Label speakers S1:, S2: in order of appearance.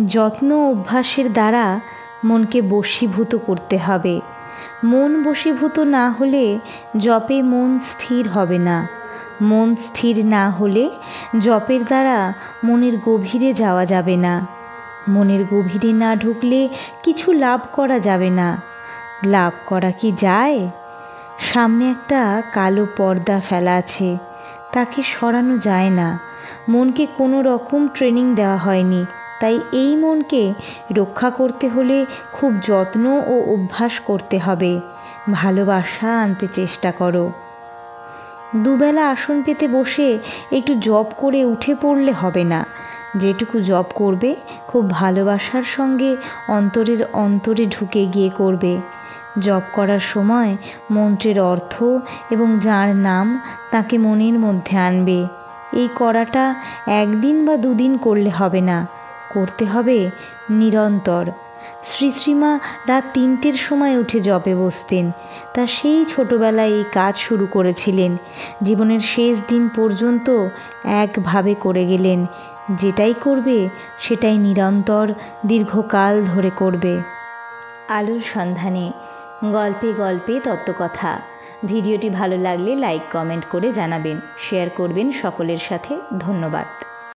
S1: যত্ন অভ্যাসের দ্বারা মনকে বশীভূত করতে হবে। মন বশীভূত না হলে জপে মন স্থির হবে না। মন স্থির না হলে জপের দ্বারা মনের গভীরে যাওয়া যাবে না। মনের গভীরে না ঢুকলে কিছু লাভ করা যাবে না। লাভ করা কি যায়? সামনে একটা কালো পর্দা ফেলা আছে, তাকে সরানো যায় না। মনকে কোনো রকম ট্রেনিং দেওয়া হয়নি, তাই এই মনকে রক্ষা করতে হলে খুব যত্ন ও অভ্যাস করতে হবে। ভালোবাসা আনতে চেষ্টা করো। দুবেলা আসন পেতে বসে একটু জপ করে উঠে পড়লে হবে না। যেটুকু জপ করবে খুব ভালোবাসার সঙ্গে অন্তরের অন্তরে ঢুকে গিয়ে করবে। জপ করার সময় মন্ত্রের অর্থ এবং যার নাম তাকে মনের মধ্যে আনবে। এই করাটা একদিন বা দুদিন করলে হবে না, করতে হবে নিরন্তর। শ্রী শ্রীমা রাত ৩টের সময় উঠে জপে বসতেন। তা সেই ছোটোবেলায় এই কাজ শুরু করেছিলেন। জীবনের শেষ দিন পর্যন্ত একভাবে করে গেলেন। যেটাই করবে সেটাই নিরন্তর দীর্ঘকাল ধরে করবে। আলোর সন্ধানে, গল্পে গল্পে তত্ত্বকথা। ভিডিওটি ভালো লাগলে লাইক কমেন্ট করে জানাবেন, শেয়ার করবেন সকলের সাথে। ধন্যবাদ।